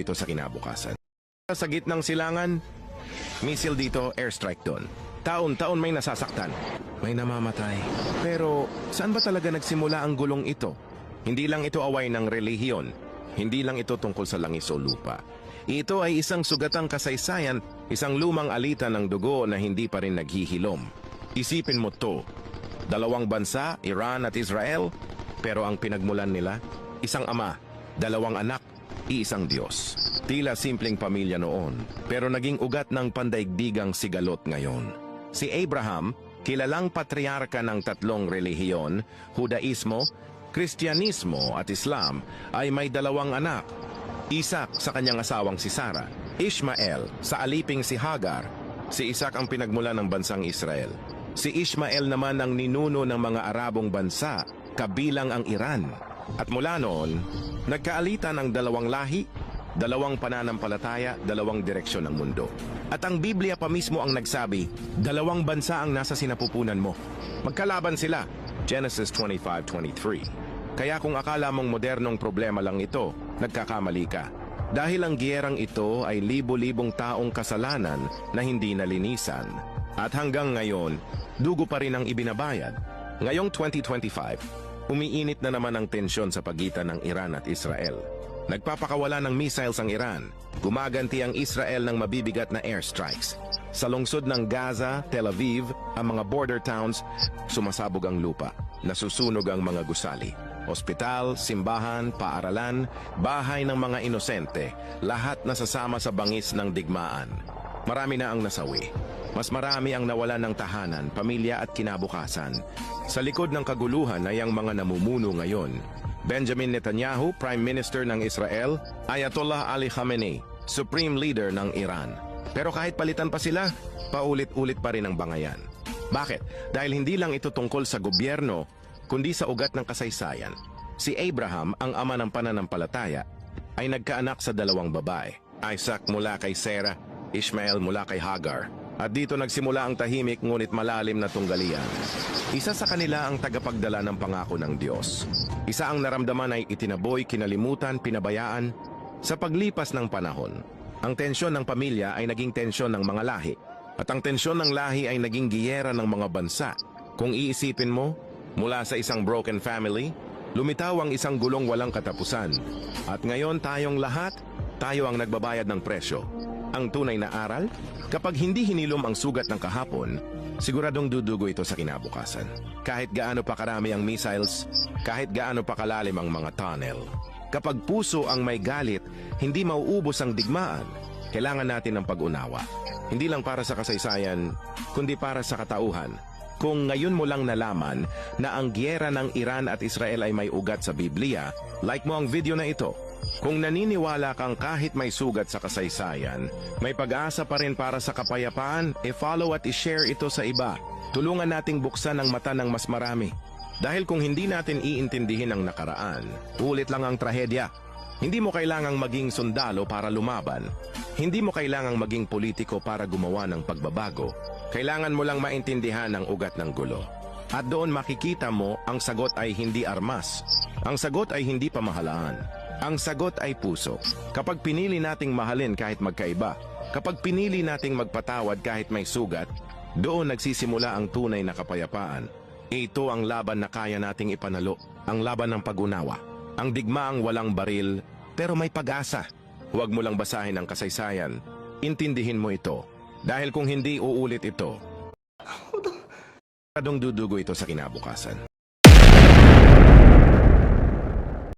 ito sa kinabukasan. Sa gitnang silangan, misil dito, airstrike doon. Taon-taon may nasasaktan, may namamatay. Pero saan ba talaga nagsimula ang gulong ito? Hindi lang ito away ng relihiyon. Hindi lang ito tungkol sa langis o lupa. Ito ay isang sugatang kasaysayan, isang lumang alitan ng dugo na hindi pa rin naghihilom. Isipin mo to, dalawang bansa, Iran at Israel, pero ang pinagmulan nila, isang ama, dalawang anak, iisang Diyos. Tila simpleng pamilya noon, pero naging ugat ng pandaigdigang sigalot ngayon. Si Abraham, kilalang patriarka ng tatlong relihiyon, Judaismo, Kristyanismo at Islam, ay may dalawang anak. Isaac sa kanyang asawang si Sarah, Ishmael sa aliping si Hagar. Si Isaac ang pinagmulan ng bansang Israel. Si Ishmael naman ang ninuno ng mga Arabong bansa, kabilang ang Iran. At mula noon, nagkaalitan ang dalawang lahi, dalawang pananampalataya, dalawang direksyon ng mundo. At ang Biblia pa mismo ang nagsabi, dalawang bansa ang nasa sinapupunan mo. Magkalaban sila. Genesis 25:23. Kaya kung akala mong modernong problema lang ito, nagkakamali ka. Dahil ang giyerang ito ay libo-libong taong kasalanan na hindi nalinisan. At hanggang ngayon, dugo pa rin ang ibinabayad. Ngayong 2025, umiinit na naman ang tensyon sa pagitan ng Iran at Israel. Nagpapakawala ng missiles ang Iran. Gumaganti ang Israel ng mabibigat na airstrikes. Sa lungsod ng Gaza, Tel Aviv, ang mga border towns, sumasabog ang lupa. Nasusunog ang mga gusali. Ospital, simbahan, paaralan, bahay ng mga inosente, lahat nasasama sa bangis ng digmaan. Marami na ang nasawi. Mas marami ang nawalan ng tahanan, pamilya at kinabukasan. Sa likod ng kaguluhan ay ang mga namumuno ngayon. Benjamin Netanyahu, Prime Minister ng Israel, Ayatollah Ali Khamenei, Supreme Leader ng Iran. Pero kahit palitan pa sila, paulit-ulit pa rin ang bangayan. Bakit? Dahil hindi lang ito tungkol sa gobyerno, kundi sa ugat ng kasaysayan. Si Abraham, ang ama ng pananampalataya, ay nagkaanak sa dalawang babae. Isaac mula kay Sarah, Ishmael mula kay Hagar. At dito nagsimula ang tahimik ngunit malalim na tunggalian. Isa sa kanila ang tagapagdala ng pangako ng Diyos. Isa ang naramdaman ay itinaboy, kinalimutan, pinabayaan. Sa paglipas ng panahon, ang tensyon ng pamilya ay naging tensyon ng mga lahi. At ang tensyon ng lahi ay naging giyera ng mga bansa. Kung iisipin mo, mula sa isang broken family, lumitaw ang isang gulong walang katapusan. At ngayon tayong lahat, tayo ang nagbabayad ng presyo. Ang tunay na aral, kapag hindi hinilom ang sugat ng kahapon, siguradong dudugo ito sa kinabukasan. Kahit gaano pa karami ang missiles, kahit gaano pa kalalim ang mga tunnel. Kapag puso ang may galit, hindi mauubos ang digmaan. Kailangan natin ng pag-unawa. Hindi lang para sa kasaysayan, kundi para sa katauhan. Kung ngayon mo lang nalaman na ang giyera ng Iran at Israel ay may ugat sa Biblia, like mo ang video na ito. Kung naniniwala kang kahit may sugat sa kasaysayan, may pag-asa pa rin para sa kapayapaan, i-follow at i-share ito sa iba. Tulungan nating buksan ang mata ng mas marami. Dahil kung hindi natin iintindihin ang nakaraan, ulit lang ang trahedya. Hindi mo kailangang maging sundalo para lumaban. Hindi mo kailangang maging politiko para gumawa ng pagbabago. Kailangan mo lang maintindihan ang ugat ng gulo. At doon makikita mo ang sagot ay hindi armas. Ang sagot ay hindi pamahalaan. Ang sagot ay puso. Kapag pinili nating mahalin kahit magkaiba, kapag pinili nating magpatawad kahit may sugat, doon nagsisimula ang tunay na kapayapaan. Ito ang laban na kaya nating ipanalo, ang laban ng pag-unawa. Ang digmaang walang baril, pero may pag-asa. Huwag mo lang basahin ang kasaysayan. Intindihin mo ito. Dahil kung hindi uulit ito, dudugo ito sa kinabukasan.